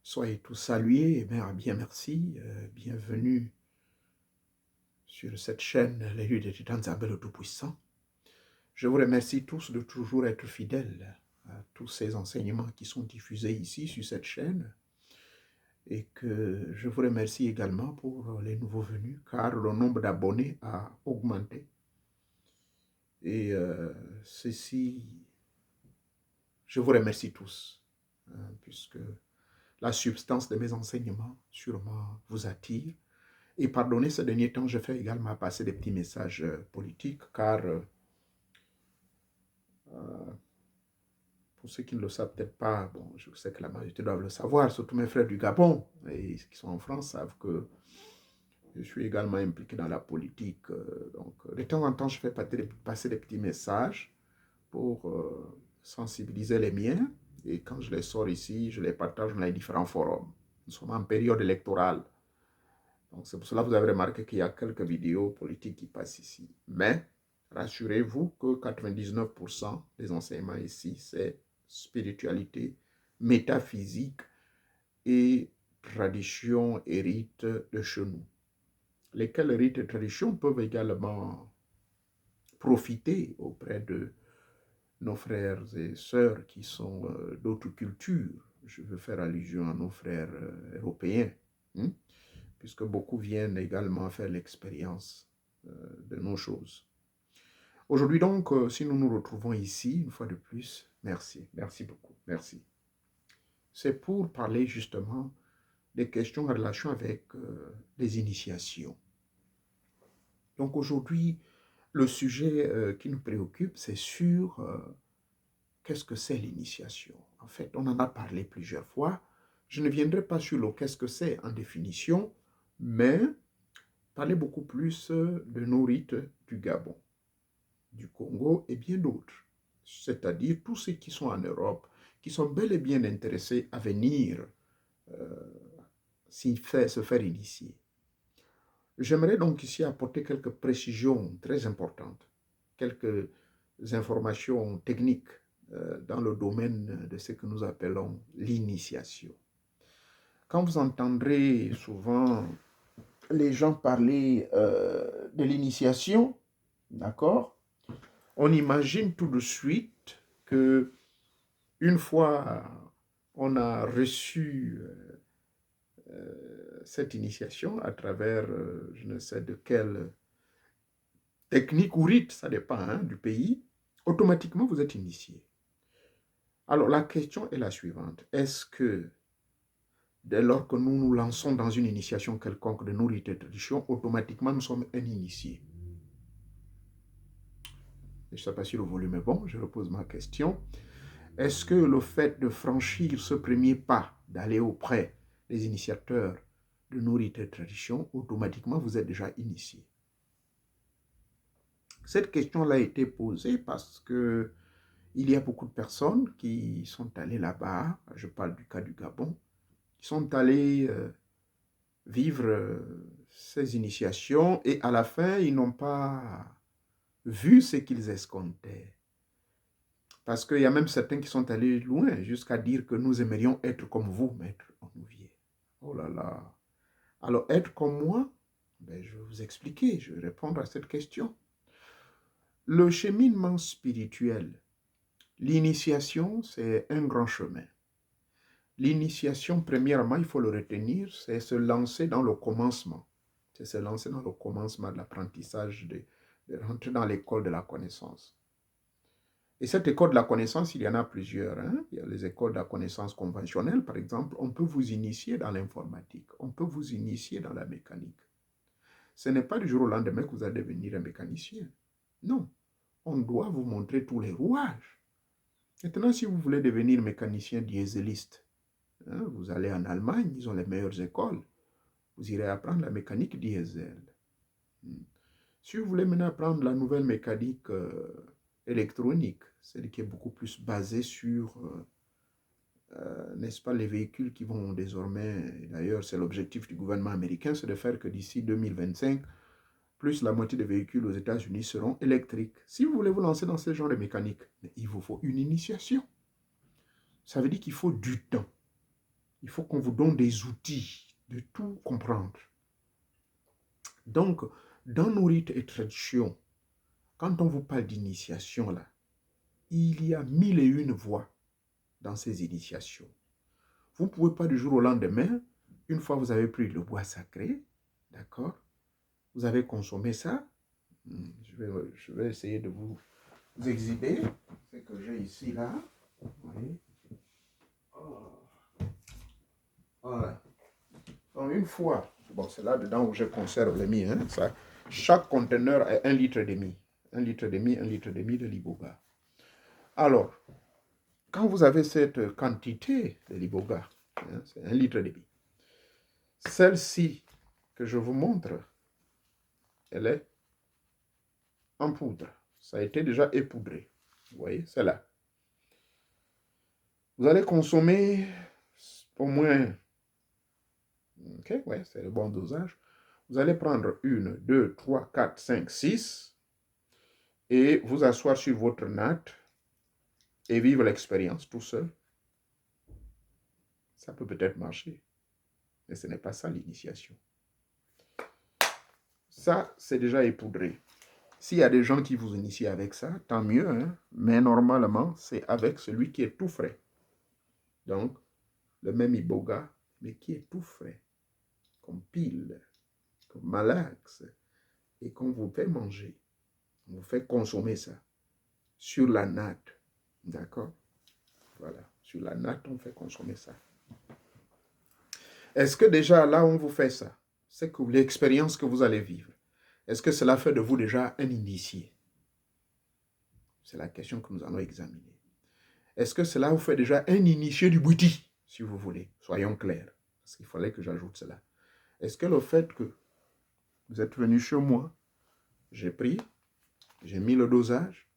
Soyez tous salués et bien merci, bienvenue sur cette chaîne Les Luttes des Titans Zabel le Tout-Puissant. Je vous remercie tous de toujours être fidèles à tous ces enseignements qui sont diffusés ici sur cette chaîne et que je vous remercie également pour les nouveaux venus car le nombre d'abonnés a augmenté et ceci, je vous remercie tous puisque la substance de mes enseignements sûrement vous attire. Et pardonnez, ces derniers temps, je fais également passer des petits messages politiques, car pour ceux qui ne le savent peut-être pas, bon, je sais que la majorité doivent le savoir, surtout mes frères du Gabon et qui sont en France savent que je suis également impliqué dans la politique. Donc, de temps en temps, je fais passer des petits messages pour sensibiliser les miens. Et quand je les sors ici, je les partage dans les différents forums. Nous sommes en période électorale. Donc c'est pour cela que vous avez remarqué qu'il y a quelques vidéos politiques qui passent ici. Mais rassurez-vous que 99% des enseignements ici, c'est spiritualité, métaphysique et tradition et rites de chez nous. Lesquels rites et traditions peuvent également profiter auprès de nos frères et sœurs qui sont d'autres cultures, je veux faire allusion à nos frères européens, hein, puisque beaucoup viennent également faire l'expérience de nos choses. Aujourd'hui donc, si nous nous retrouvons ici, une fois de plus, merci beaucoup, merci. C'est pour parler justement des questions en relation avec les initiations. Donc aujourd'hui, le sujet qui nous préoccupe, c'est sur qu'est-ce que c'est l'initiation. En fait, on en a parlé plusieurs fois. Je ne viendrai pas sur le qu'est-ce que c'est en définition, mais parler beaucoup plus de nos rites du Gabon, du Congo et bien d'autres. C'est-à-dire tous ceux qui sont en Europe, qui sont bel et bien intéressés à venir se faire initier. J'aimerais donc ici apporter quelques précisions très importantes, quelques informations techniques dans le domaine de ce que nous appelons l'initiation. Quand vous entendrez souvent les gens parler de l'initiation, d'accord, on imagine tout de suite que une fois on a reçu cette initiation à travers je ne sais de quelle technique ou rite, ça dépend hein, du pays, automatiquement vous êtes initié. Alors la question est la suivante. Est-ce que dès lors que nous nous lançons dans une initiation quelconque de nos rites et traditions, automatiquement nous sommes un initié? Je ne sais pas si le volume est bon, je repose ma question. Est-ce que le fait de franchir ce premier pas, d'aller auprès des initiateurs de nos rites et traditions, automatiquement vous êtes déjà initié? Cette question-là a été posée parce que il y a beaucoup de personnes qui sont allées là-bas, je parle du cas du Gabon, qui sont allées vivre ces initiations et à la fin, ils n'ont pas vu ce qu'ils escomptaient. Parce qu'il y a même certains qui sont allés loin jusqu'à dire que nous aimerions être comme vous, maître Onouvier. Oh là là. Alors, être comme moi, ben, je vais vous expliquer, je vais répondre à cette question. Le cheminement spirituel, l'initiation, c'est un grand chemin. L'initiation, premièrement, il faut le retenir, c'est se lancer dans le commencement. C'est se lancer dans le commencement de l'apprentissage, de rentrer dans l'école de la connaissance. Et cette école de la connaissance, il y en a plusieurs. Hein? Il y a les écoles de la connaissance conventionnelle, par exemple. On peut vous initier dans l'informatique. On peut vous initier dans la mécanique. Ce n'est pas du jour au lendemain que vous allez devenir un mécanicien. Non. On doit vous montrer tous les rouages. Maintenant, si vous voulez devenir mécanicien dieseliste, hein, vous allez en Allemagne, ils ont les meilleures écoles. Vous irez apprendre la mécanique diesel. Si vous voulez maintenant apprendre la nouvelle mécanique électronique, celle qui est beaucoup plus basée sur, n'est-ce pas, les véhicules qui vont désormais, d'ailleurs c'est l'objectif du gouvernement américain, c'est de faire que d'ici 2025, plus la moitié des véhicules aux États-Unis seront électriques. Si vous voulez vous lancer dans ce genre de mécanique, il vous faut une initiation. Ça veut dire qu'il faut du temps. Il faut qu'on vous donne des outils de tout comprendre. Donc, dans nos rites et traditions, quand on vous parle d'initiation, là, il y a 1001 voies dans ces initiations. Vous ne pouvez pas du jour au lendemain, une fois vous avez pris le bois sacré, d'accord, vous avez consommé ça, je vais essayer de vous exhiber ce que j'ai ici, là. Oui. Voilà. Donc, une fois, bon, c'est là-dedans où je conserve les miens, hein, ça, chaque conteneur est 1,5 litre. 1,5 litre, 1,5 litre de liboga. Alors, quand vous avez cette quantité de liboga, hein, c'est 1,5 litre, celle-ci que je vous montre, elle est en poudre. Ça a été déjà époudré. Vous voyez, c'est là. Vous allez consommer au moins, ok, ouais, c'est le bon dosage. Vous allez prendre 1, 2, 3, 4, 5, 6 et vous asseoir sur votre natte et vivre l'expérience tout seul. Ça peut peut-être marcher, mais ce n'est pas ça l'initiation. Ça, c'est déjà époudré. S'il y a des gens qui vous initient avec ça, tant mieux, hein? Mais normalement, c'est avec celui qui est tout frais. Donc, le même iboga, mais qui est tout frais, comme pile, comme malaxe, et qu'on vous fait manger, on vous fait consommer ça sur la natte, d'accord? Voilà, sur la natte, on fait consommer ça. Est-ce que déjà là, on vous fait ça, c'est que l'expérience que vous allez vivre, est-ce que cela fait de vous déjà un initié? C'est la question que nous allons examiner. Est-ce que cela vous fait déjà un initié du bouti, si vous voulez? Soyons clairs, parce qu'il fallait que j'ajoute cela. Est-ce que le fait que vous êtes venu chez moi, j'ai pris, j'ai mis le dosage,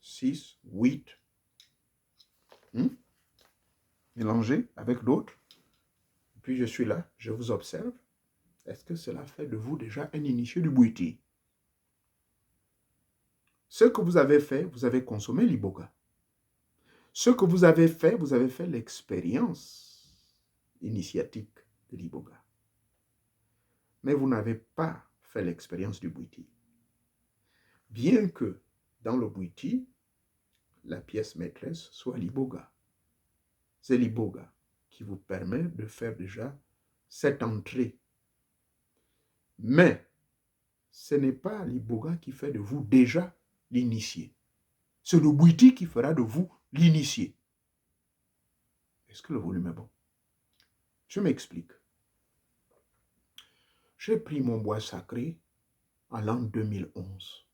6, 8, mélangé avec d'autres, puis je suis là, je vous observe, est-ce que cela fait de vous déjà un initié du bouti? Ce que vous avez consommé l'iboga. Ce que vous avez fait l'expérience initiatique de l'iboga. Mais vous n'avez pas fait l'expérience du bouti. Bien que dans le bouti, la pièce maîtresse soit l'iboga. C'est l'iboga qui vous permet de faire déjà cette entrée. Mais ce n'est pas l'iboga qui fait de vous déjà l'initié. C'est le bouti qui fera de vous l'initié. Est-ce que le volume est bon? Je m'explique. J'ai pris mon bois sacré en l'an 2011.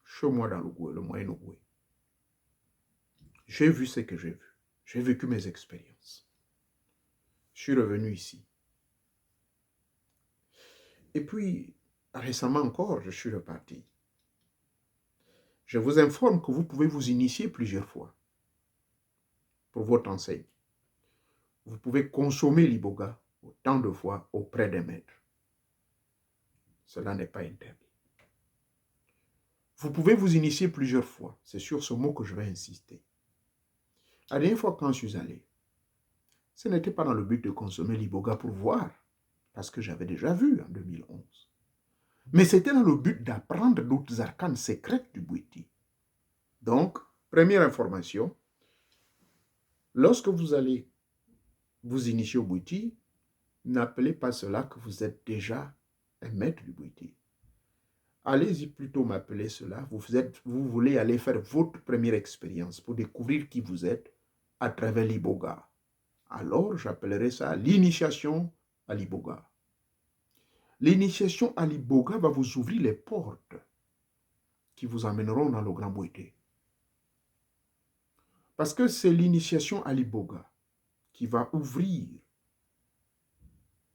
Chez moi dans le Moyen-Ogooué. J'ai vu ce que j'ai vu. J'ai vécu mes expériences. Je suis revenu ici. Et puis, récemment encore, je suis reparti. Je vous informe que vous pouvez vous initier plusieurs fois pour votre enseigne. Vous pouvez consommer l'iboga autant de fois auprès des maîtres. Cela n'est pas interdit. Vous pouvez vous initier plusieurs fois. C'est sur ce mot que je vais insister. La dernière fois quand je suis allé, ce n'était pas dans le but de consommer l'iboga pour voir, parce que j'avais déjà vu en 2011. Mais c'était dans le but d'apprendre d'autres arcanes secrètes du bouti. Donc, première information, lorsque vous allez vous initier au bouti, n'appelez pas cela que vous êtes déjà un maître du bouti. Allez-y plutôt m'appeler cela, vous voulez aller faire votre première expérience pour découvrir qui vous êtes à travers l'iboga. Alors, j'appellerai ça l'initiation à l'iboga. L'initiation à l'iboga va vous ouvrir les portes qui vous amèneront dans le grand bouti. Parce que c'est l'initiation à l'iboga qui va ouvrir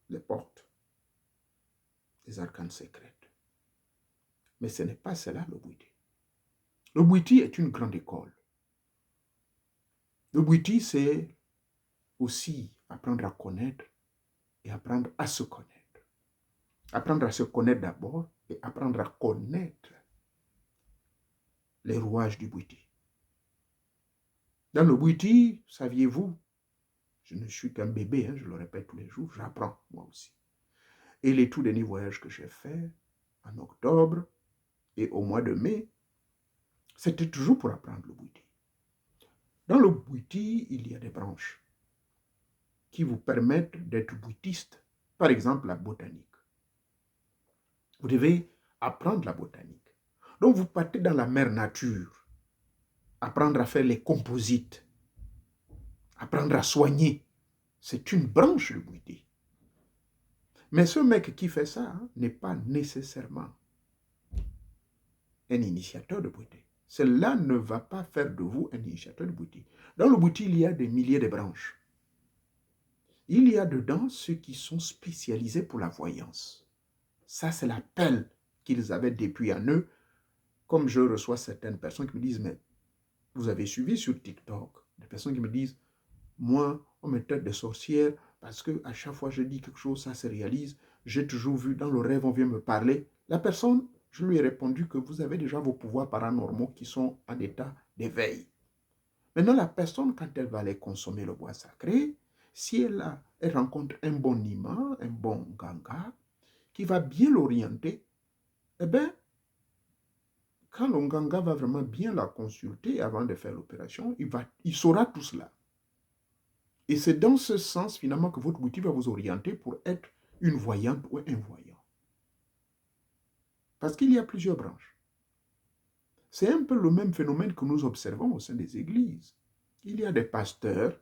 les portes des arcanes secrètes. Mais ce n'est pas cela le bouti. Le bouti est une grande école. Le bouti, c'est aussi apprendre à connaître et apprendre à se connaître. Apprendre à se connaître d'abord et apprendre à connaître les rouages du bouti. Dans le bouti, saviez-vous, je ne suis qu'un bébé, je le répète tous les jours, j'apprends moi aussi. Et les tout derniers voyages que j'ai faits en octobre et au mois de mai, c'était toujours pour apprendre le bouti. Dans le bouti, il y a des branches qui vous permettent d'être bouddhiste. Par exemple, la botanique. Vous devez apprendre la botanique. Donc, vous partez dans la mère nature, apprendre à faire les composites, apprendre à soigner. C'est une branche du bouddhisme. Mais ce mec qui fait ça n'est pas nécessairement un initiateur de bouddhisme. Cela ne va pas faire de vous un initiateur de bouddhisme. Dans le bouddhisme, il y a des milliers de branches. Il y a dedans ceux qui sont spécialisés pour la voyance. Ça, c'est l'appel qu'ils avaient depuis en eux. Comme je reçois certaines personnes qui me disent, mais vous avez suivi sur TikTok, des personnes qui me disent, moi, on me traite de sorcière parce qu'à chaque fois que je dis quelque chose, ça se réalise. J'ai toujours vu dans le rêve, on vient me parler. La personne, je lui ai répondu que vous avez déjà vos pouvoirs paranormaux qui sont en état d'éveil. Maintenant, la personne, quand elle va aller consommer le bois sacré, si elle rencontre un bon nima, un bon ganga, qui va bien l'orienter, eh bien, quand l'Onganga va vraiment bien la consulter avant de faire l'opération, il saura tout cela. Et c'est dans ce sens, finalement, que votre boutique va vous orienter pour être une voyante ou un voyant. Parce qu'il y a plusieurs branches. C'est un peu le même phénomène que nous observons au sein des églises. Il y a des pasteurs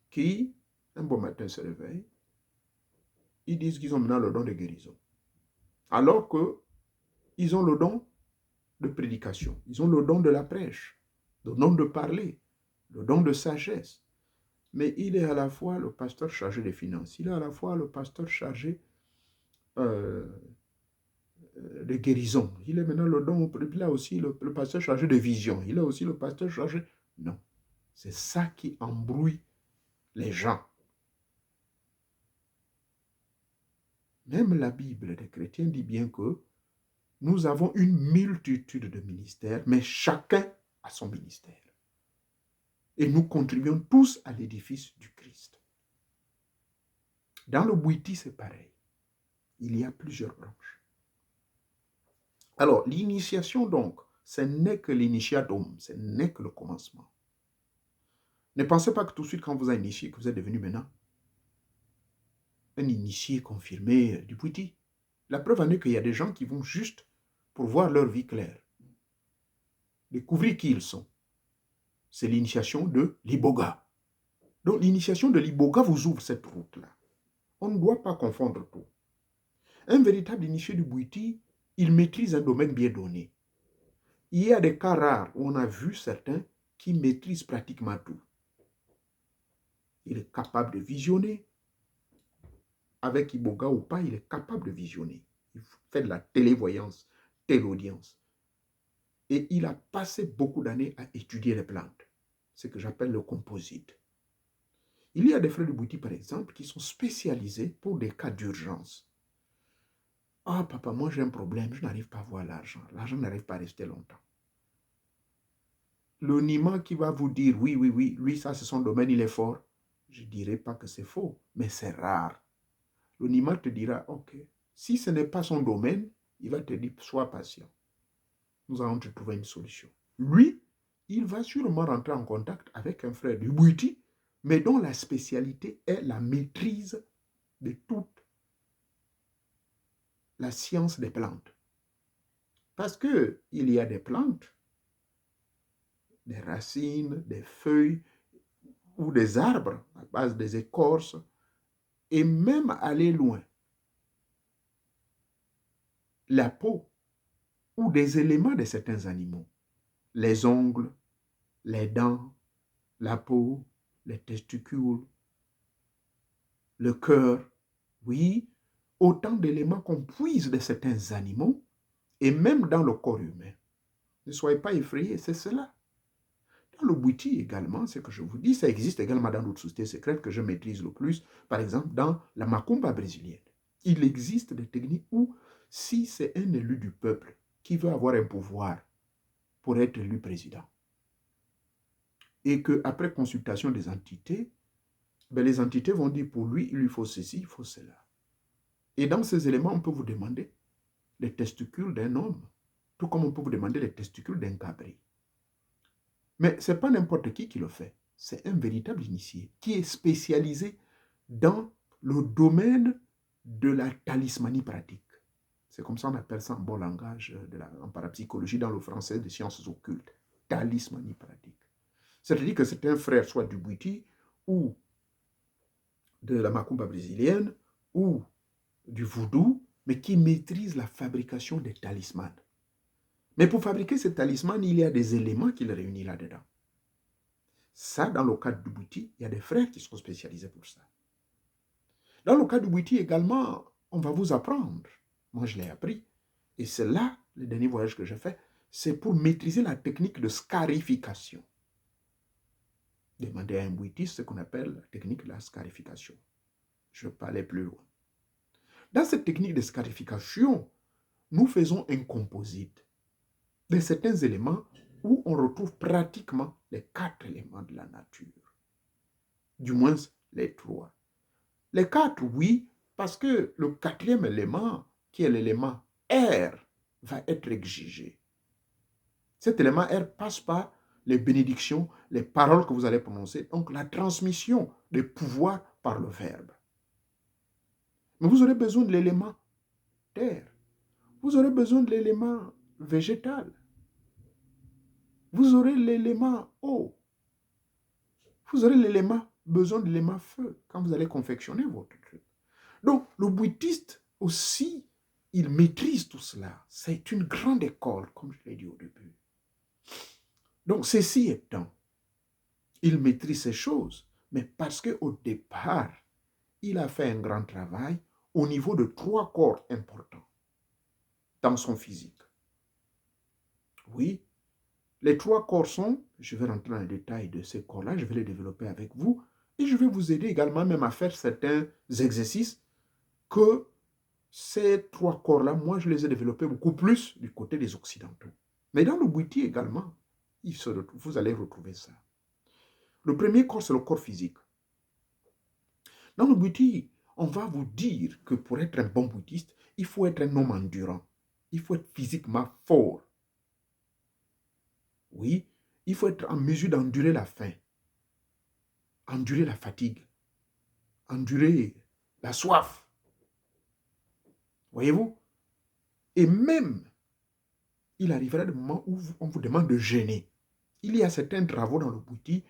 qui, un bon matin, se réveillent, ils disent qu'ils ont maintenant le don de guérison. Alors qu'ils ont le don de prédication, ils ont le don de la prêche, le don de parler, le don de sagesse. Mais il est à la fois le pasteur chargé des finances, il est à la fois le pasteur chargé euh, de guérison, il est maintenant le don, il a aussi le pasteur chargé de vision, il a aussi le pasteur chargé... Non, c'est ça qui embrouille les gens. Même la Bible des chrétiens dit bien que nous avons une multitude de ministères, mais chacun a son ministère. Et nous contribuons tous à l'édifice du Christ. Dans le Bwiti, c'est pareil. Il y a plusieurs branches. Alors, l'initiation, donc, ce n'est que l'initiatum, ce n'est que le commencement. Ne pensez pas que tout de suite, quand vous avez initié, que vous êtes devenu maintenant un initié confirmé du Bwiti. La preuve en est qu'il y a des gens qui vont juste pour voir leur vie claire, découvrir qui ils sont. C'est l'initiation de l'Iboga. Donc, l'initiation de l'Iboga vous ouvre cette route-là. On ne doit pas confondre tout. Un véritable initié du Bwiti, il maîtrise un domaine bien donné. Il y a des cas rares où on a vu certains qui maîtrisent pratiquement tout. Il est capable de visionner. Avec Iboga ou pas, il est capable de visionner. Il fait de la télévoyance, téléaudience. Et il a passé beaucoup d'années à étudier les plantes, ce que j'appelle le composite. Il y a des frères du Bwiti, par exemple, qui sont spécialisés pour des cas d'urgence. Ah, papa, moi j'ai un problème, je n'arrive pas à voir l'argent. L'argent n'arrive pas à rester longtemps. Le Nima qui va vous dire, oui, lui, ça c'est son domaine, il est fort. Je ne dirais pas que c'est faux, mais c'est rare. Le Nima te dira, ok, si ce n'est pas son domaine, il va te dire, sois patient. Nous allons te trouver une solution. Lui, il va sûrement rentrer en contact avec un frère du Bwiti, mais dont la spécialité est la maîtrise de toute la science des plantes. Parce qu'il y a des plantes, des racines, des feuilles ou des arbres à base des écorces, et même aller loin, la peau ou des éléments de certains animaux, les ongles, les dents, la peau, les testicules, le cœur, oui, autant d'éléments qu'on puise de certains animaux et même dans le corps humain. Ne soyez pas effrayés, c'est cela. Dans le Bwiti également, ce que je vous dis, ça existe également dans d'autres sociétés secrètes que je maîtrise le plus, par exemple dans la macumba brésilienne. Il existe des techniques où, si c'est un élu du peuple qui veut avoir un pouvoir pour être élu président, et qu'après consultation des entités, les entités vont dire pour lui, il lui faut ceci, il faut cela. Et dans ces éléments, on peut vous demander les testicules d'un homme, tout comme on peut vous demander les testicules d'un cabri. Mais ce n'est pas n'importe qui le fait. C'est un véritable initié qui est spécialisé dans le domaine de la talismanie pratique. C'est comme ça qu'on appelle ça en bon langage, en parapsychologie, dans le français, des sciences occultes. Talismanie pratique. C'est-à-dire que c'est un frère soit du Bwiti ou de la macumba brésilienne ou du voodoo, mais qui maîtrise la fabrication des talismans. Mais pour fabriquer ces talismans, il y a des éléments qu'il réunit là-dedans. Ça, dans le cas du Bwiti, il y a des frères qui sont spécialisés pour ça. Dans le cas du Bwiti également, on va vous apprendre. Moi, je l'ai appris. Et c'est là, le dernier voyage que j'ai fait, c'est pour maîtriser la technique de scarification. Demandez à un Bwitiste ce qu'on appelle la technique de la scarification. Je ne vais pas aller plus loin. Dans cette technique de scarification, nous faisons un composite de certains éléments où on retrouve pratiquement les 4 éléments de la nature. Du moins, les 3. Les 4, oui, parce que le 4e élément, qui est l'élément air, va être exigé. Cet élément air passe par les bénédictions, les paroles que vous allez prononcer. Donc, la transmission des pouvoirs par le verbe. Mais vous aurez besoin de l'élément terre. Vous aurez besoin de l'élément végétal. Vous aurez l'élément eau. Vous aurez besoin de l'élément feu quand vous allez confectionner votre truc. Donc, le bouddhiste aussi, il maîtrise tout cela. C'est une grande école, comme je l'ai dit au début. Donc, ceci étant, il maîtrise ces choses, mais parce qu'au départ, il a fait un grand travail au niveau de 3 corps importants dans son physique. Oui, les 3 corps sont, je vais rentrer dans les détails de ces corps-là, je vais les développer avec vous, et je vais vous aider également même à faire certains exercices que ces 3 corps-là, moi, je les ai développés beaucoup plus du côté des Occidentaux. Mais dans le bouddhisme également, vous allez retrouver ça. Le premier corps, c'est le corps physique. Dans le bouddhisme, on va vous dire que pour être un bon bouddhiste, il faut être un homme endurant. Il faut être physiquement fort. Oui, il faut être en mesure d'endurer la faim, endurer la fatigue, endurer la soif. Voyez-vous? Et même, il arrivera des moments où on vous demande de jeûner. Il y a certains travaux dans le bouddhisme.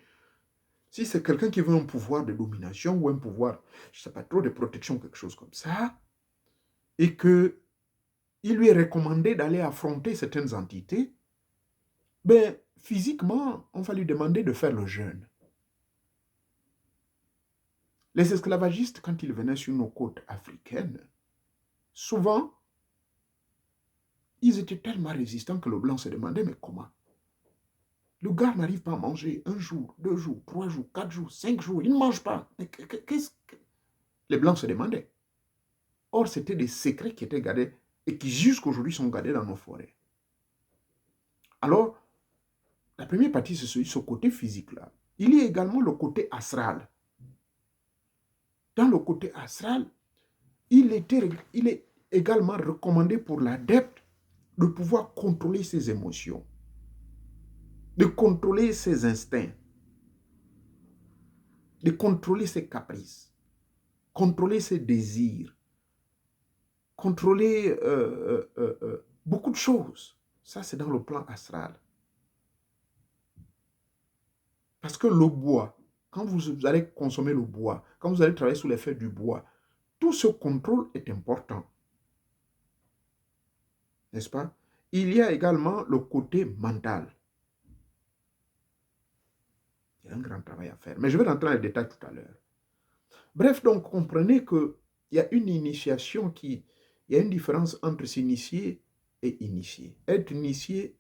Si c'est quelqu'un qui veut un pouvoir de domination ou un pouvoir, je ne sais pas trop, de protection, quelque chose comme ça, et qu'il lui est recommandé d'aller affronter certaines entités, ben, physiquement, on va lui demander de faire le jeûne. Les esclavagistes, quand ils venaient sur nos côtes africaines, souvent, ils étaient tellement résistants que le blanc se demandait, mais comment? Le gars n'arrive pas à manger 1 jour, 2 jours, 3 jours, 4 jours, 5 jours, il ne mange pas. Mais qu'est-ce que... Les blancs se demandaient. Or, c'était des secrets qui étaient gardés et qui jusqu'aujourd'hui sont gardés dans nos forêts. Alors, la première partie, c'est ce côté physique-là. Il y a également le côté astral. Dans le côté astral, il est également recommandé pour l'adepte de pouvoir contrôler ses émotions, de contrôler ses instincts, de contrôler ses caprices, contrôler ses désirs, contrôler beaucoup de choses. Ça, c'est dans le plan astral. Parce que le bois, quand vous allez consommer le bois, quand vous allez travailler sous l'effet du bois, tout ce contrôle est important. N'est-ce pas? Il y a également le côté mental. Il y a un grand travail à faire. Mais je vais rentrer dans les détails tout à l'heure. Bref, donc, comprenez qu'il y a une initiation il y a une différence entre s'initier et initier. Être initié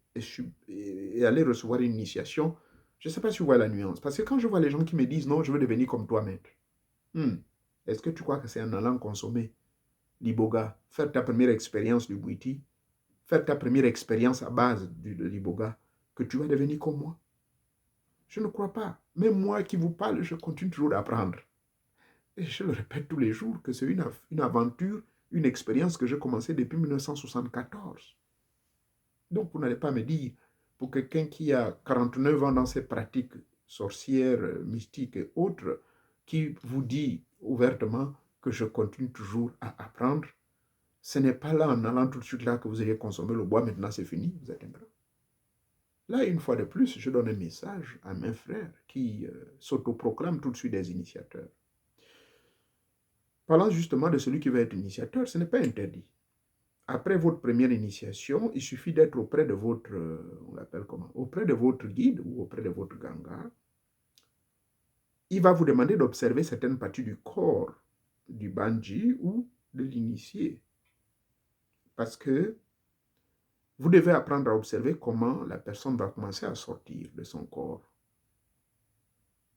et aller recevoir une initiation, je ne sais pas si vous voyez la nuance. Parce que quand je vois les gens qui me disent, non, je veux devenir comme toi, maître. Est-ce que tu crois que c'est en allant consommer l'iboga, faire ta première expérience du bouiti, faire ta première expérience à base de l'iboga, que tu vas devenir comme moi? Je ne crois pas. Même moi qui vous parle, je continue toujours d'apprendre. Et je le répète tous les jours que c'est une aventure, une expérience que j'ai commencée depuis 1974. Donc, vous n'allez pas me dire, pour quelqu'un qui a 49 ans dans ses pratiques sorcières, mystiques et autres, qui vous dit ouvertement que je continue toujours à apprendre, ce n'est pas là, en allant tout de suite là, que vous allez consommer le bois, maintenant c'est fini, vous êtes un grand. Là, une fois de plus, je donne un message à mes frères qui s'autoproclament tout de suite des initiateurs. Parlant justement de celui qui va être initiateur, ce n'est pas interdit. Après votre première initiation, il suffit d'être auprès de votre, on l'appelle comment? Auprès de votre guide ou auprès de votre ganga. Il va vous demander d'observer certaines parties du corps du banji ou de l'initié. Parce que vous devez apprendre à observer comment la personne va commencer à sortir de son corps.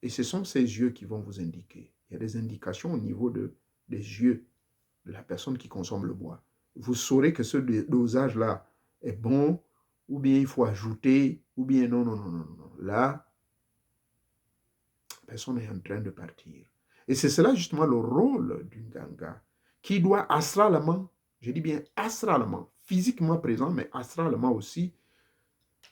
Et ce sont ces yeux qui vont vous indiquer. Il y a des indications au niveau des yeux de la personne qui consomme le bois. Vous saurez que ce dosage-là est bon, ou bien il faut ajouter, ou bien non. Là, la personne est en train de partir. Et c'est cela justement le rôle d'une ganga, qui doit astralement, je dis bien astralement, physiquement présent, mais astralement aussi,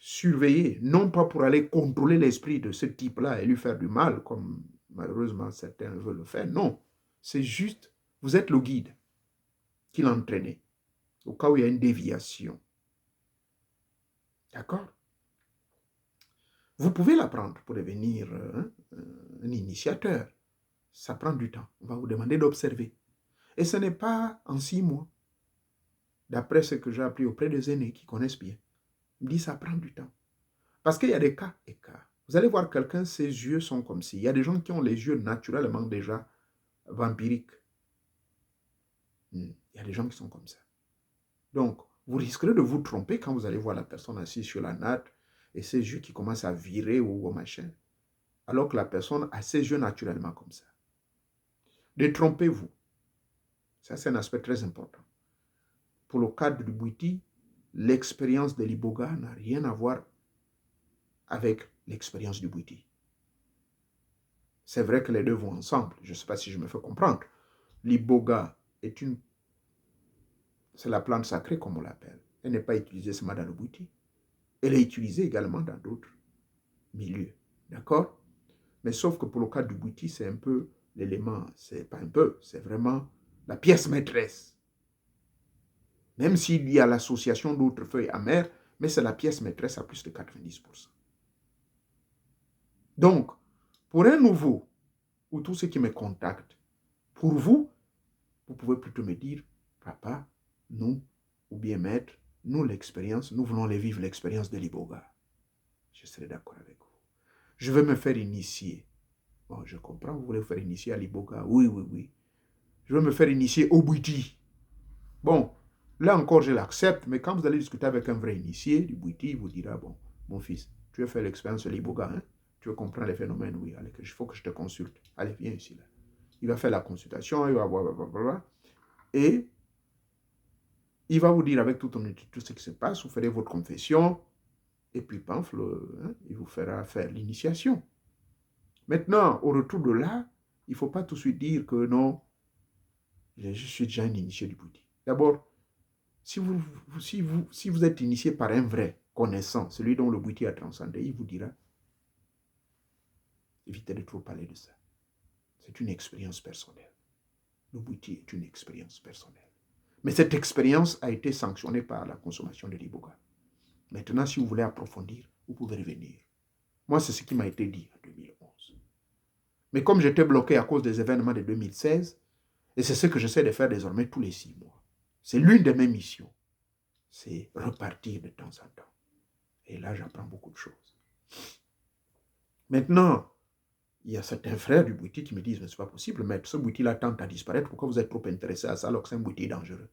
surveiller, non pas pour aller contrôler l'esprit de ce type-là et lui faire du mal, comme malheureusement certains veulent le faire. Non, c'est juste, vous êtes le guide qui l'entraîne, au cas où il y a une déviation. D'accord? Vous pouvez l'apprendre pour devenir un initiateur. Ça prend du temps. On va vous demander d'observer. Et ce n'est pas en 6 mois. D'après ce que j'ai appris auprès des aînés qui connaissent bien. Ils me disent ça prend du temps. Parce qu'il y a des cas et cas. Vous allez voir quelqu'un, ses yeux sont comme ci. Il y a des gens qui ont les yeux naturellement déjà vampiriques. Il y a des gens qui sont comme ça. Donc, vous risquerez de vous tromper quand vous allez voir la personne assise sur la natte et ses yeux qui commencent à virer ou au machin. Alors que la personne a ses yeux naturellement comme ça. Détrompez-vous. Ça, c'est un aspect très important. Pour le cadre du Bwiti, l'expérience de l'Iboga n'a rien à voir avec l'expérience du Bwiti. C'est vrai que les deux vont ensemble. Je ne sais pas si je me fais comprendre. L'Iboga c'est la plante sacrée, comme on l'appelle. Elle n'est pas utilisée seulement dans le Bwiti. Elle est utilisée également dans d'autres milieux. D'accord? Mais sauf que pour le cas du Bwiti, c'est un peu l'élément, c'est pas un peu, c'est vraiment la pièce maîtresse. Même s'il y a l'association d'autres feuilles amères, mais c'est la pièce maîtresse à plus de 90%. Donc, pour un nouveau, ou tous ceux qui me contactent, pour vous, vous pouvez plutôt me dire, papa, nous, ou bien maître, nous l'expérience, nous voulons vivre l'expérience de l'Iboga. Je serai d'accord avec vous. Je veux me faire initier. Bon, je comprends, vous voulez vous faire initier à l'Iboga. Oui, oui, oui. Je veux me faire initier au Bwiti. Bon, là encore, je l'accepte, mais quand vous allez discuter avec un vrai initié du Bwiti, il vous dira, bon, mon fils, tu veux faire l'expérience de l'Iboga, hein? Tu veux comprendre les phénomènes, oui, allez, il faut que je te consulte. Allez, viens ici, là. Il va faire la consultation, il va voir, blablabla, et il va vous dire avec tout ce qui se passe, vous ferez votre confession, et puis, pamphle, hein, il vous fera faire l'initiation. Maintenant, au retour de là, il ne faut pas tout de suite dire que non, je suis déjà un initié du Bwiti. D'abord, si vous êtes initié par un vrai connaissant, celui dont le Bwiti a transcendé, il vous dira, évitez de trop parler de ça. C'est une expérience personnelle. Le Bwiti est une expérience personnelle. Mais cette expérience a été sanctionnée par la consommation de l'Iboga. Maintenant, si vous voulez approfondir, vous pouvez revenir. Moi, c'est ce qui m'a été dit en 2011. Mais comme j'étais bloqué à cause des événements de 2016, et c'est ce que j'essaie de faire désormais tous les 6 mois, c'est l'une de mes missions, c'est repartir de temps en temps. Et là, j'apprends beaucoup de choses. Maintenant, il y a certains frères du Bwiti qui me disent, mais ce n'est pas possible, mais ce Bwiti-là tente à disparaître, pourquoi vous êtes trop intéressé à ça alors que c'est un Bwiti dangereux?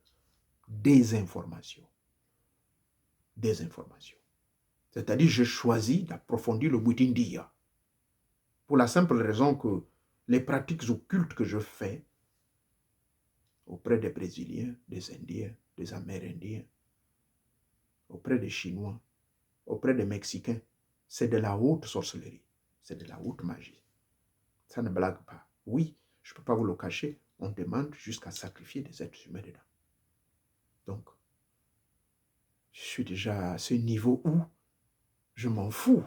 Désinformation. Désinformation. C'est-à-dire, je choisis d'approfondir le Bwiti Ndiya. Pour la simple raison que les pratiques occultes que je fais auprès des Brésiliens, des Indiens, des Amérindiens, auprès des Chinois, auprès des Mexicains, c'est de la haute sorcellerie, c'est de la haute magie. Ça ne blague pas. Oui, je ne peux pas vous le cacher, on demande jusqu'à sacrifier des êtres humains dedans. Donc, je suis déjà à ce niveau où je m'en fous.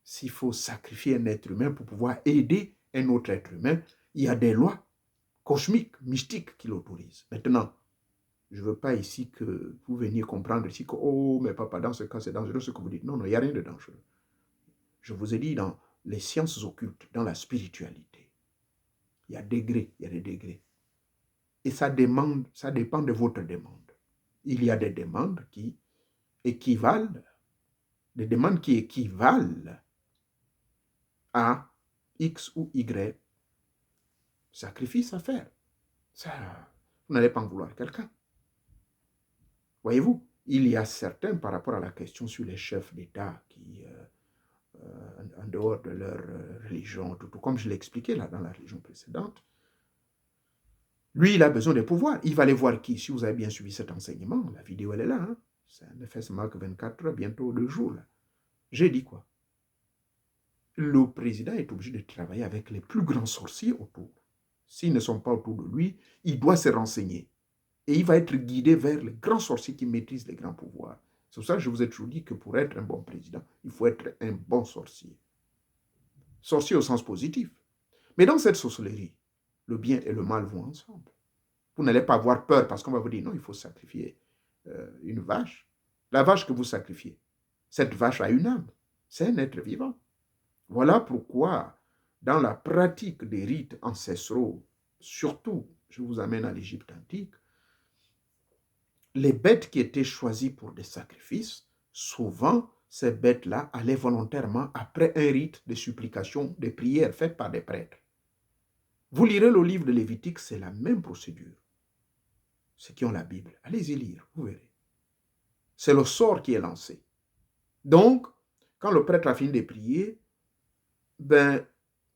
S'il faut sacrifier un être humain pour pouvoir aider un autre être humain, il y a des lois cosmiques, mystiques qui l'autorisent. Maintenant, je ne veux pas ici que vous veniez comprendre ici que, oh, mais papa, dans ce cas, c'est dangereux ce que vous dites. Non, non, il n'y a rien de dangereux. Je vous ai dit dans les sciences occultes, dans la spiritualité, il y a des degrés. Et ça dépend de votre demande. Il y a des demandes qui équivalent à X ou Y sacrifice à faire. Ça, vous n'allez pas en vouloir quelqu'un. Voyez-vous, il y a certains, par rapport à la question sur les chefs d'État qui, en dehors de leur religion, tout comme je l'ai expliqué là dans la religion précédente, lui, il a besoin de pouvoir. Il va aller voir qui? Si vous avez bien suivi cet enseignement, la vidéo, elle est là. Hein? Ça ne fait seulement que 24 heures, bientôt 2 jours. Là. J'ai dit quoi? Le président est obligé de travailler avec les plus grands sorciers autour. S'ils ne sont pas autour de lui, il doit se renseigner. Et il va être guidé vers les grands sorciers qui maîtrisent les grands pouvoirs. C'est pour ça que je vous ai toujours dit que pour être un bon président, il faut être un bon sorcier. Sorcier au sens positif. Mais dans cette sorcellerie, le bien et le mal vont ensemble. Vous n'allez pas avoir peur parce qu'on va vous dire non, il faut sacrifier une vache. La vache que vous sacrifiez, cette vache a une âme. C'est un être vivant. Voilà pourquoi, dans la pratique des rites ancestraux, surtout, je vous amène à l'Égypte antique, les bêtes qui étaient choisies pour des sacrifices, souvent, ces bêtes-là allaient volontairement après un rite de supplication, de prière faites par des prêtres. Vous lirez le livre de Lévitique, c'est la même procédure. Ceux qui ont la Bible, allez-y lire, vous verrez. C'est le sort qui est lancé. Donc, quand le prêtre a fini de prier,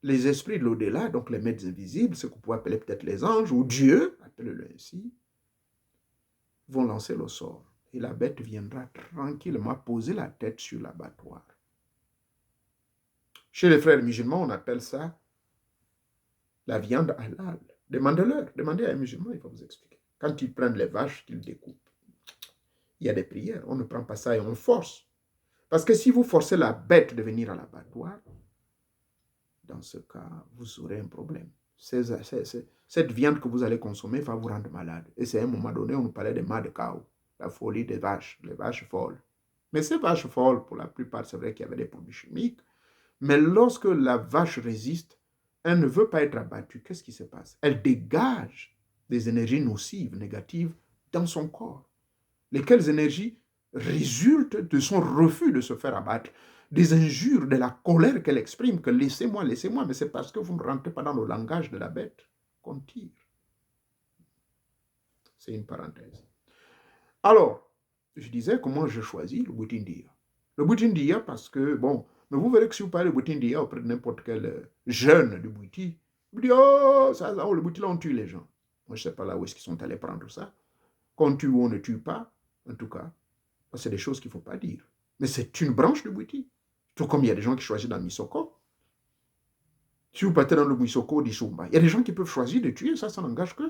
les esprits de l'au-delà, donc les maîtres invisibles, ce qu'on pourrait appeler peut-être les anges ou Dieu, appelez-le ainsi, vont lancer le sort. Et la bête viendra tranquillement poser la tête sur l'abattoir. Chez les frères musulmans, on appelle ça la viande halal. Demandez-leur, demandez à un musulman, il va vous expliquer. Quand ils prennent les vaches qu'ils découpent, il y a des prières. On ne prend pas ça et on force. Parce que si vous forcez la bête de venir à l'abattoir, dans ce cas, vous aurez un problème. Cette viande que vous allez consommer va vous rendre malade. Et c'est à un moment donné, on nous parlait des mâts de chaos, la folie des vaches, les vaches folles. Mais ces vaches folles, pour la plupart, c'est vrai qu'il y avait des produits chimiques. Mais lorsque la vache résiste, elle ne veut pas être abattue. Qu'est-ce qui se passe? Elle dégage des énergies nocives, négatives, dans son corps. Lesquelles énergies résultent de son refus de se faire abattre, des injures, de la colère qu'elle exprime, que laissez-moi, laissez-moi, mais c'est parce que vous ne rentrez pas dans le langage de la bête qu'on tire. C'est une parenthèse. Alors, je disais comment je choisis le Boutindia. Le Boutindia parce que, bon, mais vous verrez que si vous parlez de Boutindia auprès de n'importe quel jeune du Bouti, vous dites, oh, ça, oh, le Bouti là, on tue les gens. Moi, je ne sais pas là où est-ce qu'ils sont allés prendre ça. Qu'on tue ou on ne tue pas, en tout cas, c'est des choses qu'il ne faut pas dire. Mais c'est une branche du Bouti. Tout comme il y a des gens qui choisissent dans Misoko. Si vous partez dans le Misoko d'Isumba, il y a des gens qui peuvent choisir de tuer, ça n'engage que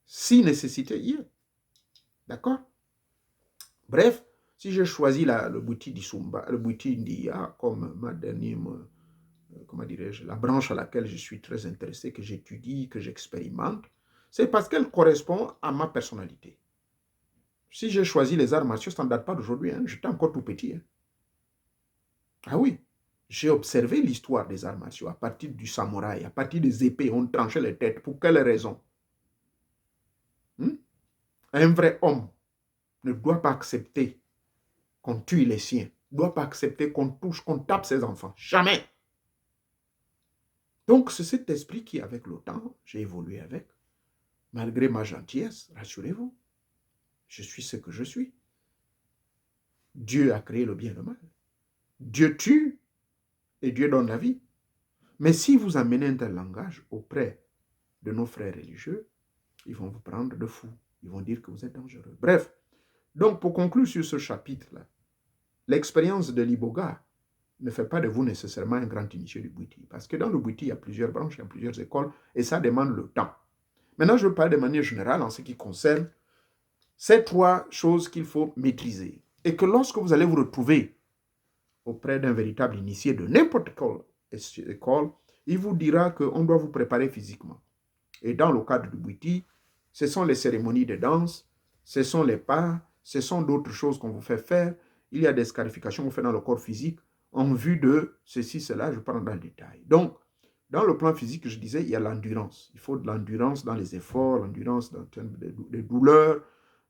si nécessité y est. D'accord? Bref, si j'ai choisi le Bouti d'Isumba, le Bouti Ndia comme ma dernière, comment dirais-je, la branche à laquelle je suis très intéressé, que j'étudie, que j'expérimente, c'est parce qu'elle correspond à ma personnalité. Si j'ai choisi les arts martiaux, ça ne date pas d'aujourd'hui, hein. J'étais encore tout petit. Hein. Ah oui, j'ai observé l'histoire des arts martiaux à partir du samouraï, à partir des épées, on tranchait les têtes. Pour quelle raison? Un vrai homme ne doit pas accepter qu'on tue les siens, ne doit pas accepter qu'on touche, qu'on tape ses enfants. Jamais. Donc, c'est cet esprit qui, avec le temps, j'ai évolué avec. Malgré ma gentillesse, rassurez-vous, je suis ce que je suis. Dieu a créé le bien et le mal. Dieu tue et Dieu donne la vie. Mais si vous amenez un tel langage auprès de nos frères religieux, ils vont vous prendre de fou. Ils vont dire que vous êtes dangereux. Bref, donc pour conclure sur ce chapitre-là, l'expérience de l'Iboga ne fait pas de vous nécessairement un grand initié du Bouti. Parce que dans le Bouti, il y a plusieurs branches, il y a plusieurs écoles, et ça demande le temps. Maintenant, je veux parler de manière générale en ce qui concerne ces trois choses qu'il faut maîtriser. Et que lorsque vous allez vous retrouver auprès d'un véritable initié de n'importe quelle école, il vous dira qu'on doit vous préparer physiquement. Et dans le cadre du Bouti, ce sont les cérémonies de danse, ce sont les pas, ce sont d'autres choses qu'on vous fait faire. Il y a des scarifications qu'on fait dans le corps physique en vue de ceci, cela, je parle dans le détail. Donc, dans le plan physique, je disais, il y a l'endurance. Il faut de l'endurance dans les efforts, l'endurance dans les douleurs,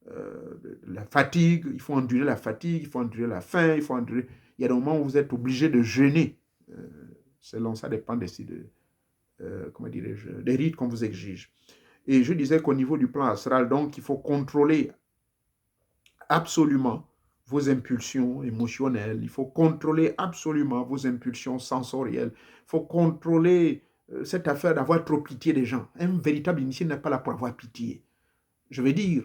de la fatigue. Il faut endurer la fatigue, il faut endurer la faim, il faut endurer... Il y a des moments où vous êtes obligé de jeûner. Selon ça dépend des rites qu'on vous exige. Et je disais qu'au niveau du plan astral, donc, il faut contrôler absolument vos impulsions émotionnelles, il faut contrôler absolument vos impulsions sensorielles, il faut contrôler cette affaire d'avoir trop pitié des gens. Un véritable initié n'est pas là pour avoir pitié. Je veux dire,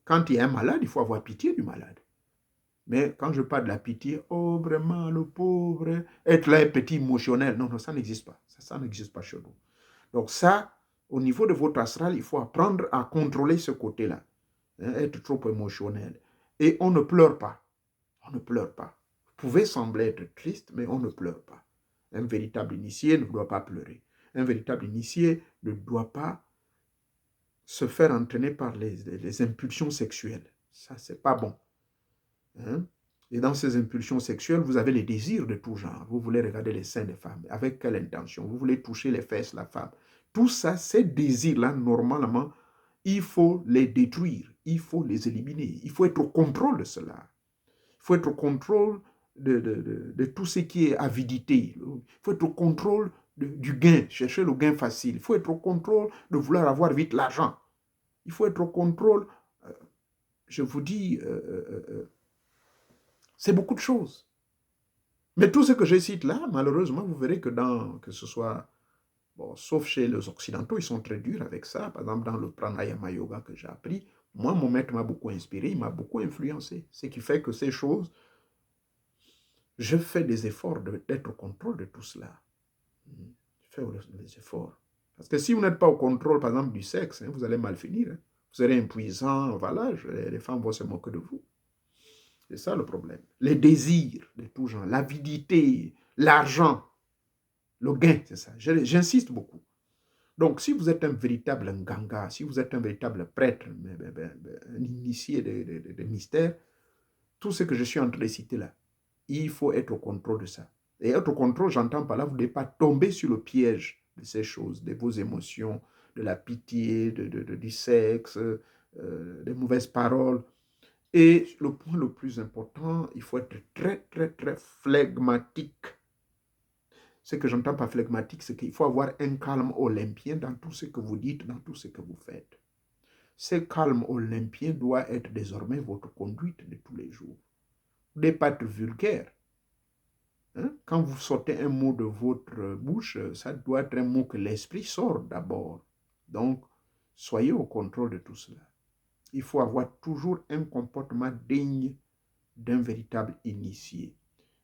quand il y a un malade, il faut avoir pitié du malade. Mais quand je parle de la pitié, oh vraiment, le pauvre, être là un petit émotionnel, non, ça n'existe pas. Ça n'existe pas chez nous. Donc ça, au niveau de votre astral, il faut apprendre à contrôler ce côté-là. Être trop émotionnel. Et on ne pleure pas. On ne pleure pas. Vous pouvez sembler être triste, mais on ne pleure pas. Un véritable initié ne doit pas pleurer. Un véritable initié ne doit pas se faire entraîner par les impulsions sexuelles. Ça, c'est pas bon. Hein? Et dans ces impulsions sexuelles, vous avez les désirs de tout genre. Vous voulez regarder les seins des femmes. Avec quelle intention? Vous voulez toucher les fesses de la femme. Tout ça, ces désirs-là, normalement, il faut les détruire. Il faut les éliminer. Il faut être au contrôle de cela. Il faut être au contrôle de tout ce qui est avidité. Il faut être au contrôle du gain, chercher le gain facile. Il faut être au contrôle de vouloir avoir vite l'argent. Il faut être au contrôle, je vous dis, c'est beaucoup de choses. Mais tout ce que je cite là, malheureusement, vous verrez que ce soit, bon, sauf chez les Occidentaux, ils sont très durs avec ça. Par exemple, dans le pranayama yoga que j'ai appris, moi, mon maître m'a beaucoup inspiré, il m'a beaucoup influencé. Ce qui fait que ces choses, je fais des efforts d'être au contrôle de tout cela. Je fais des efforts. Parce que si vous n'êtes pas au contrôle, par exemple, du sexe, hein, vous allez mal finir. Hein. Vous serez impuissant, voilà, les femmes vont se moquer de vous. C'est ça le problème. Les désirs de tout genre, l'avidité, l'argent, le gain, c'est ça. J'insiste beaucoup. Donc, si vous êtes un véritable nganga, si vous êtes un véritable prêtre, un initié de mystères, tout ce que je suis en train de citer là, il faut être au contrôle de ça. Et être au contrôle, j'entends par là, vous ne devez pas tomber sur le piège de ces choses, de vos émotions, de la pitié, du sexe, des mauvaises paroles. Et le point le plus important, il faut être très, très, très flegmatique. Ce que j'entends par flegmatique, c'est qu'il faut avoir un calme olympien dans tout ce que vous dites, dans tout ce que vous faites. Ce calme olympien doit être désormais votre conduite de tous les jours. Vous ne devez pas être vulgaire. Hein? Quand vous sortez un mot de votre bouche, ça doit être un mot que l'esprit sort d'abord. Donc, soyez au contrôle de tout cela. Il faut avoir toujours un comportement digne d'un véritable initié.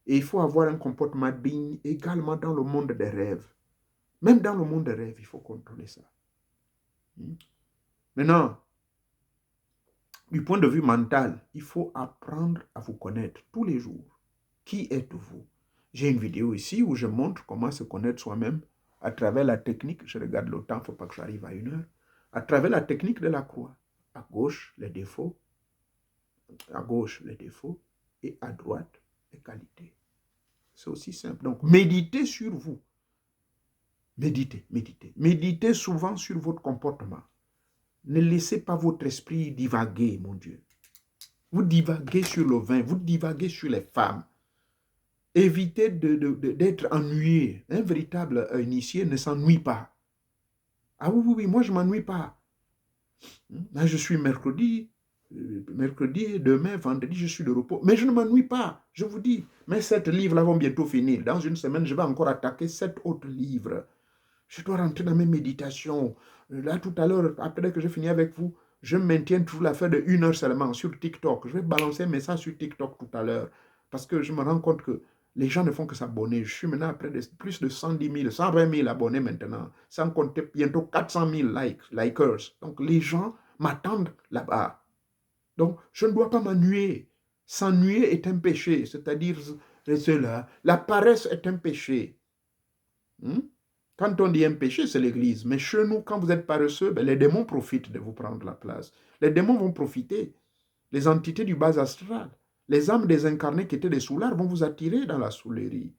Et il faut avoir un comportement digne également dans le monde des rêves. Même dans le monde des rêves, il faut contrôler ça. Maintenant, du point de vue mental, il faut apprendre à vous connaître tous les jours. Qui êtes-vous? J'ai une vidéo ici où je montre comment se connaître soi-même à travers la technique. Je regarde le temps, il ne faut pas que j'arrive à 1 heure. À travers la technique de la croix. À gauche, les défauts. À gauche, les défauts. Et à droite, les qualités. C'est aussi simple. Donc, méditez sur vous. Méditez, méditez. Méditez souvent sur votre comportement. Ne laissez pas votre esprit divaguer, mon Dieu. Vous divaguez sur le vin, vous divaguez sur les femmes. Évitez d'être ennuyé. Un véritable initié ne s'ennuie pas. Ah oui, oui, oui, moi je ne m'ennuie pas. Là, je suis mercredi, demain, vendredi, je suis de repos. Mais je ne m'ennuie pas, je vous dis. Mais 7 livres-là vont bientôt finir. Dans une semaine, je vais encore attaquer 7 autres livres. Je dois rentrer dans mes méditations. Là, tout à l'heure, après que je finis avec vous, je maintiens toujours l'affaire de 1 heure seulement sur TikTok. Je vais balancer un message sur TikTok tout à l'heure. Parce que je me rends compte que les gens ne font que s'abonner. Je suis maintenant à près de plus de 110 000, 120 000 abonnés maintenant. Sans compter bientôt 400 000 likers. Donc, les gens m'attendent là-bas. Donc, je ne dois pas m'ennuyer. S'ennuyer est un péché. C'est-à-dire, la paresse est un péché. Quand on dit un péché, c'est l'Église. Mais chez nous, quand vous êtes paresseux, les démons profitent de vous prendre la place. Les démons vont profiter. Les entités du bas astral. Les âmes désincarnées qui étaient des soulards vont vous attirer dans la soulerie.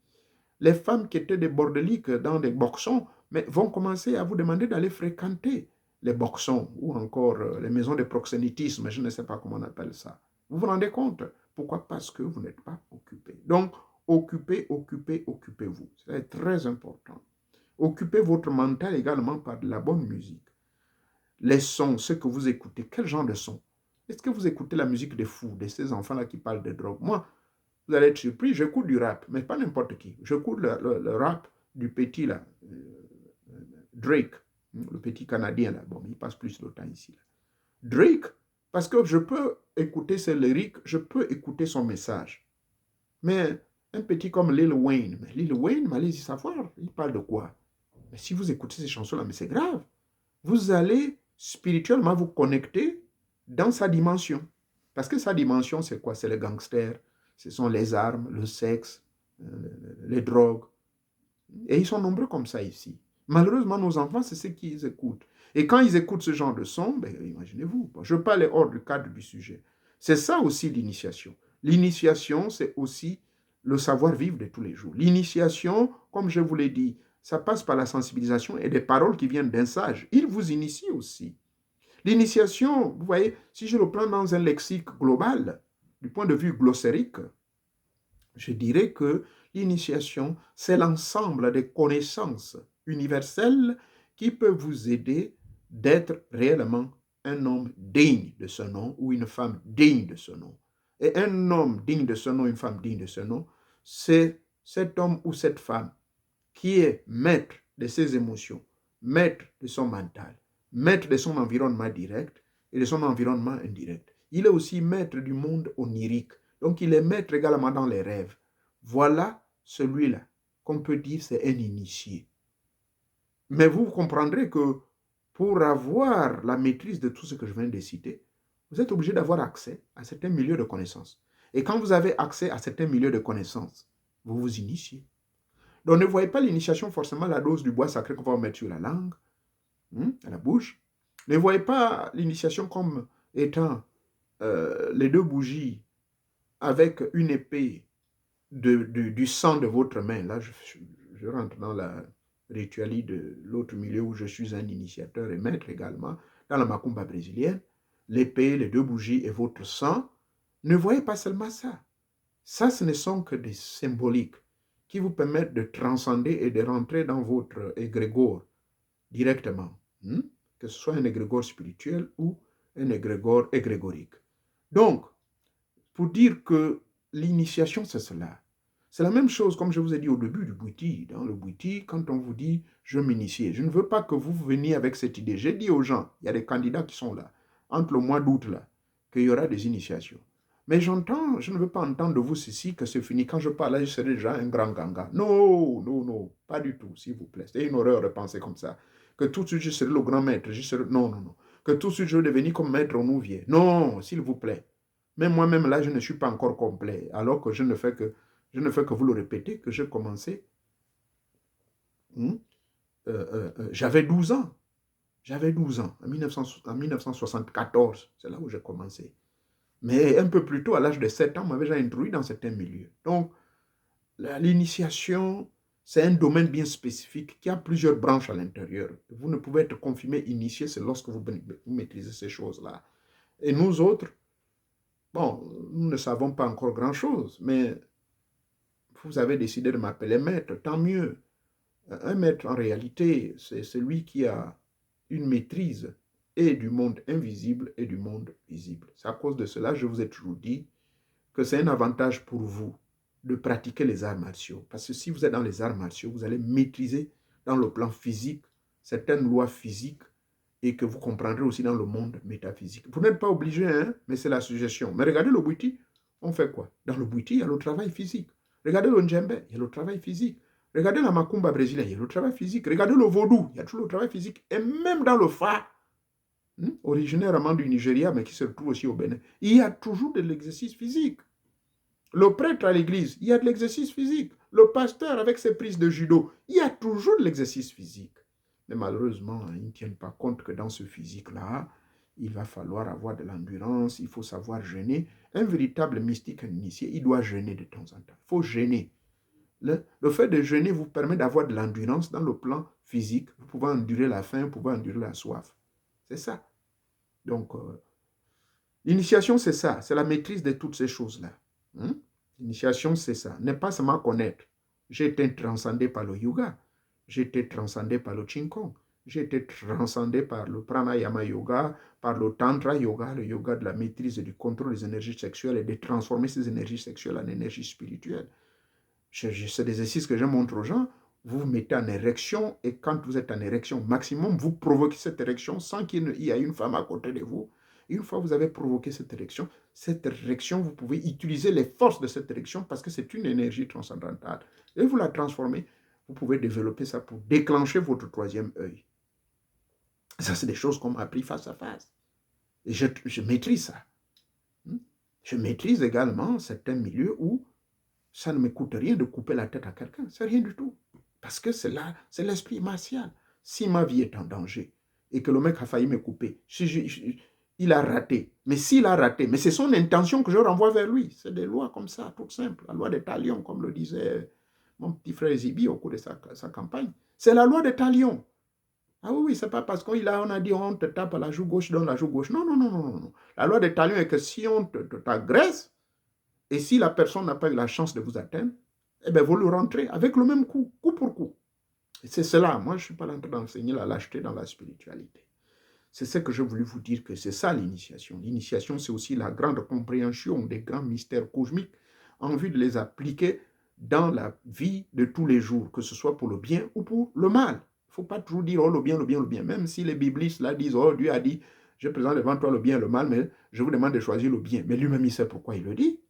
Les femmes qui étaient des bordeliques dans des boxons vont commencer à vous demander d'aller fréquenter les boxons ou encore les maisons de proxénétisme. Je ne sais pas comment on appelle ça. Vous vous rendez compte? Pourquoi? Parce que vous n'êtes pas occupé. Donc, occupez-vous. C'est très important. Occupez votre mental également par de la bonne musique. Les sons, ce que vous écoutez, quel genre de son? Est-ce que vous écoutez la musique des fous, de ces enfants-là qui parlent de drogue? Moi, vous allez être surpris, j'écoute du rap, mais pas n'importe qui. J'écoute le rap du petit, là, Drake, le petit Canadien, là. Bon, il passe plus de temps ici. Là. Drake, parce que je peux écouter ses lyriques, je peux écouter son message. Mais un petit comme Lil Wayne, allez-y savoir, il parle de quoi? Mais si vous écoutez ces chansons-là, mais c'est grave. Vous allez spirituellement vous connecter dans sa dimension. Parce que sa dimension, c'est quoi? C'est les gangsters, ce sont les armes, le sexe, les drogues. Et ils sont nombreux comme ça ici. Malheureusement, nos enfants, c'est ce qu'ils écoutent. Et quand ils écoutent ce genre de son, ben, imaginez-vous, je parle hors du cadre du sujet. C'est ça aussi l'initiation. L'initiation, c'est aussi le savoir-vivre de tous les jours. L'initiation, comme je vous l'ai dit, ça passe par la sensibilisation et des paroles qui viennent d'un sage. Il vous initie aussi. L'initiation, vous voyez, si je le prends dans un lexique global, du point de vue glossarique, je dirais que l'initiation, c'est l'ensemble des connaissances universelles qui peuvent vous aider d'être réellement un homme digne de ce nom ou une femme digne de ce nom. Et un homme digne de ce nom, une femme digne de ce nom, c'est cet homme ou cette femme qui est maître de ses émotions, maître de son mental, maître de son environnement direct et de son environnement indirect. Il est aussi maître du monde onirique. Donc, il est maître également dans les rêves. Voilà celui-là qu'on peut dire c'est un initié. Mais vous comprendrez que pour avoir la maîtrise de tout ce que je viens de citer, vous êtes obligé d'avoir accès à certains milieux de connaissances. Et quand vous avez accès à certains milieux de connaissances, vous vous initiez. Donc ne voyez pas l'initiation forcément la dose du bois sacré qu'on va mettre sur la langue, à la bouche. Ne voyez pas l'initiation comme étant les deux bougies avec une épée du sang de votre main. Là, je rentre dans la ritualité de l'autre milieu où je suis un initiateur et maître également, dans la macumba brésilienne. L'épée, les deux bougies et votre sang. Ne voyez pas seulement ça. Ça, ce ne sont que des symboliques qui vous permettent de transcender et de rentrer dans votre égrégore directement. Que ce soit un égrégore spirituel ou un égrégore égrégorique. Donc, pour dire que l'initiation, c'est cela. C'est la même chose, comme je vous ai dit au début du Bouti. Dans le Bouti, quand on vous dit « je m'initie », je ne veux pas que vous veniez avec cette idée. J'ai dit aux gens, il y a des candidats qui sont là, entre le mois d'août, là, qu'il y aura des initiations. Mais j'entends, je ne veux pas entendre de vous ceci, que c'est fini. Quand je parle là, je serai déjà un grand ganga. Non, non, non, pas du tout, s'il vous plaît. C'est une horreur de penser comme ça. Que tout de suite, je serai le grand maître. Non, non, non. Que tout de suite, je vais devenir comme maître Onouvier. Non, s'il vous plaît. Même moi-même, là, je ne suis pas encore complet. Alors que je ne fais que vous le répéter, que j'ai commencé. J'avais 12 ans. J'avais 12 ans, en 1974. C'est là où j'ai commencé. Mais un peu plus tôt, à l'âge de 7 ans, on m'avait déjà introduit dans certains milieux. Donc, l'initiation, c'est un domaine bien spécifique qui a plusieurs branches à l'intérieur. Vous ne pouvez être confirmé initié, c'est lorsque vous maîtrisez ces choses-là. Et nous autres, bon, nous ne savons pas encore grand-chose, mais vous avez décidé de m'appeler maître, tant mieux. Un maître, en réalité, c'est celui qui a une maîtrise et du monde invisible et du monde visible. C'est à cause de cela, je vous ai toujours dit que c'est un avantage pour vous de pratiquer les arts martiaux. Parce que si vous êtes dans les arts martiaux, vous allez maîtriser dans le plan physique certaines lois physiques et que vous comprendrez aussi dans le monde métaphysique. Vous n'êtes pas obligé, hein, mais c'est la suggestion. Mais regardez le Bouti, on fait quoi? Dans le Bouti, il y a le travail physique. Regardez le Ndjembe, il y a le travail physique. Regardez la Macumba brésilienne, il y a le travail physique. Regardez le Vaudou, il y a toujours le travail physique. Et même dans le Fa, originairement du Nigeria, mais qui se retrouve aussi au Bénin, il y a toujours de l'exercice physique. Le prêtre à l'église, il y a de l'exercice physique. Le pasteur avec ses prises de judo, il y a toujours de l'exercice physique. Mais malheureusement, ils ne tiennent pas compte que dans ce physique-là, il va falloir avoir de l'endurance, il faut savoir jeûner. Un véritable mystique, un initié, il doit jeûner de temps en temps. Il faut jeûner. Le fait de jeûner vous permet d'avoir de l'endurance dans le plan physique. Vous pouvez endurer la faim, vous pouvez endurer la soif. C'est ça. Donc, l'initiation, c'est ça. C'est la maîtrise de toutes ces choses-là. L'initiation, c'est ça. N'est pas seulement connaître. J'ai été transcendé par le yoga. J'ai été transcendé par le Qigong. J'ai été transcendé par le pranayama yoga, par le tantra yoga, le yoga de la maîtrise et du contrôle des énergies sexuelles et de transformer ces énergies sexuelles en énergie spirituelle. C'est des exercices que je montre aux gens. Vous vous mettez en érection et quand vous êtes en érection maximum, vous provoquez cette érection sans qu'il y ait une femme à côté de vous. Une fois que vous avez provoqué cette érection, vous pouvez utiliser les forces de cette érection parce que c'est une énergie transcendantale. Et vous la transformez, vous pouvez développer ça pour déclencher votre troisième œil. Ça, c'est des choses qu'on m'a appris face à face. Et je maîtrise ça. Je maîtrise également certains milieux où ça ne me coûte rien de couper la tête à quelqu'un. C'est rien du tout. Parce que c'est là, c'est l'esprit martial. Si ma vie est en danger et que le mec a failli me couper, il a raté. Mais s'il a raté, mais c'est son intention que je renvoie vers lui. C'est des lois comme ça, toutes simples. La loi des talions, comme le disait mon petit frère Zibi au cours de sa campagne. C'est la loi des talions. Ah oui, c'est pas parce qu'on a dit on te tape à la joue gauche, dans la joue gauche. Non, non, non, non, non. La loi des talions est que si on t'agresse, et si la personne n'a pas eu la chance de vous atteindre, eh bien, vous le rentrez avec le même coup, coup pour coup. Et c'est cela. Moi, je ne suis pas en train d'enseigner la lâcheté dans la spiritualité. C'est ce que j'ai voulu vous dire, que c'est ça l'initiation. L'initiation, c'est aussi la grande compréhension des grands mystères cosmiques en vue de les appliquer dans la vie de tous les jours, que ce soit pour le bien ou pour le mal. Il ne faut pas toujours dire, oh, le bien, le bien, le bien. Même si les biblistes là disent, oh, Dieu a dit, je présente devant toi le bien et le mal, mais je vous demande de choisir le bien. Mais lui-même, il sait pourquoi il le dit.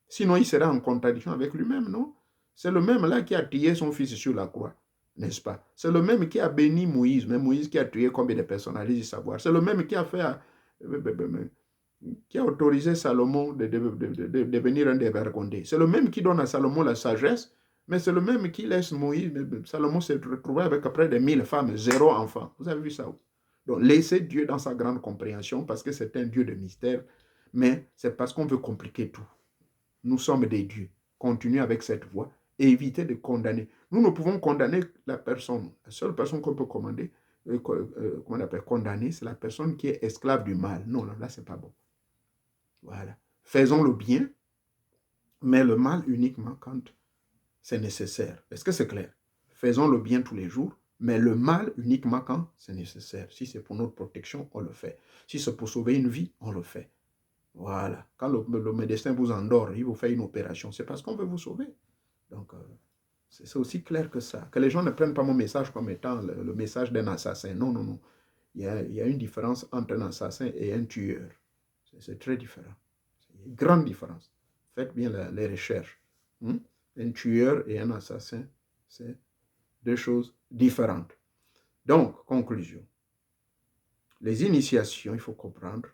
Sinon, il serait en contradiction avec lui-même, non? C'est le même là qui a tué son fils sur la croix, n'est-ce pas? C'est le même qui a béni Moïse, mais Moïse qui a tué combien de personnes, allez-y savoir. C'est le même qui a fait, qui a autorisé Salomon de devenir un dévergondé. C'est le même qui donne à Salomon la sagesse, mais c'est le même qui laisse Moïse. Salomon s'est retrouvé avec près de 1000 femmes, 0 enfant. Vous avez vu ça? Donc, laissez Dieu dans sa grande compréhension parce que c'est un Dieu de mystère, mais c'est parce qu'on veut compliquer tout. Nous sommes des dieux. Continuez avec cette voie et évitez de condamner. Nous ne pouvons condamner la personne. La seule personne qu'on peut condamner, c'est la personne qui est esclave du mal. Non, là, c'est pas bon. Voilà. Faisons le bien, mais le mal uniquement quand c'est nécessaire. Est-ce que c'est clair? Faisons le bien tous les jours, mais le mal uniquement quand c'est nécessaire. Si c'est pour notre protection, on le fait. Si c'est pour sauver une vie, on le fait. Voilà. Quand le médecin vous endort, il vous fait une opération, c'est parce qu'on veut vous sauver. Donc, c'est aussi clair que ça. Que les gens ne prennent pas mon message comme étant le message d'un assassin. Non, non, non. Il y a une différence entre un assassin et un tueur. C'est très différent. C'est une grande différence. Faites bien les recherches. Un tueur et un assassin, c'est deux choses différentes. Donc, conclusion. Les initiations, il faut comprendre,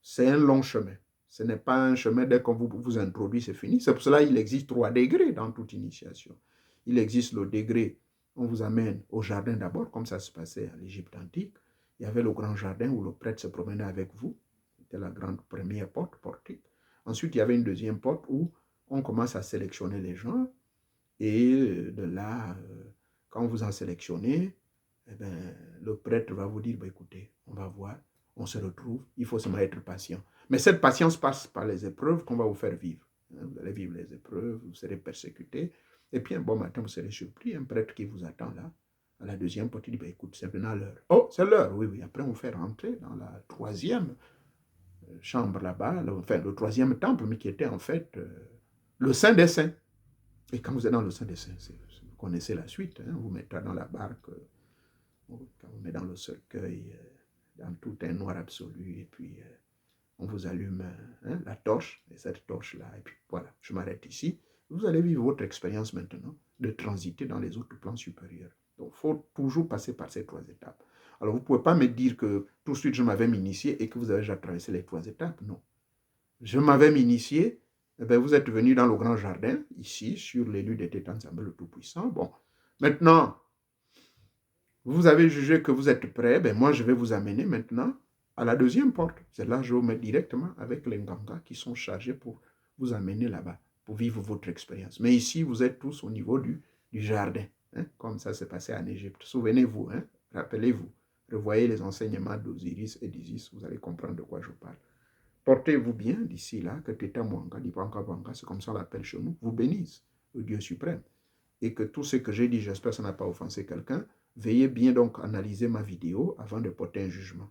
c'est un long chemin. Ce n'est pas un chemin dès qu'on vous introduit, c'est fini. C'est pour cela qu'il existe 3 degrés dans toute initiation. Il existe le degré, on vous amène au jardin d'abord, comme ça se passait à l'Égypte antique. Il y avait le grand jardin où le prêtre se promenait avec vous. C'était la grande première porte, portique. Ensuite, il y avait une deuxième porte où on commence à sélectionner les gens. Et de là, quand vous en sélectionnez, eh bien, le prêtre va vous dire, bah, écoutez, on va voir, on se retrouve, il faut seulement être patient. Mais cette patience passe par les épreuves qu'on va vous faire vivre. Vous allez vivre les épreuves, vous serez persécuté, et puis un bon matin, vous serez surpris, un prêtre qui vous attend là, à la deuxième porte, il dit, bah, écoute, c'est maintenant l'heure. Oh, c'est l'heure, oui, oui. Après, on vous fait rentrer dans la troisième chambre là-bas, enfin, le troisième temple, mais qui était en fait le Saint des Saints. Et quand vous êtes dans le Saint des Saints, vous connaissez la suite, hein, vous mettez dans la barque, quand on met dans le cercueil, dans tout un noir absolu, et puis on vous allume la torche, et cette torche-là, et puis voilà, je m'arrête ici. Vous allez vivre votre expérience maintenant de transiter dans les autres plans supérieurs. Donc, il faut toujours passer par ces 3 étapes. Alors, vous ne pouvez pas me dire que tout de suite je m'avais initié et que vous avez déjà traversé les 3 étapes. Non. Je m'avais initié, eh bien, vous êtes venu dans le grand jardin, ici, sur l'élu de Tétansambé le Tout-Puissant. Bon, maintenant, vous avez jugé que vous êtes prêt, ben moi je vais vous amener maintenant à la deuxième porte. C'est là que je vous mets directement avec les Nganga qui sont chargés pour vous amener là-bas, pour vivre votre expérience. Mais ici, vous êtes tous au niveau du jardin, hein, comme ça s'est passé en Égypte. Souvenez-vous, hein, rappelez-vous, revoyez les enseignements d'Osiris et d'Isis, vous allez comprendre de quoi je parle. Portez-vous bien d'ici là, que Teta Mwanga, c'est comme ça on l'appelle chez nous, vous bénisse, le Dieu suprême. Et que tout ce que j'ai dit, j'espère que ça n'a pas offensé quelqu'un. Veuillez bien donc analyser ma vidéo avant de porter un jugement.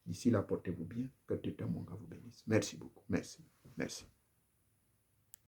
D'ici là, portez-vous bien. Que Teta Mwanga vous bénisse. Merci beaucoup. Merci. Merci.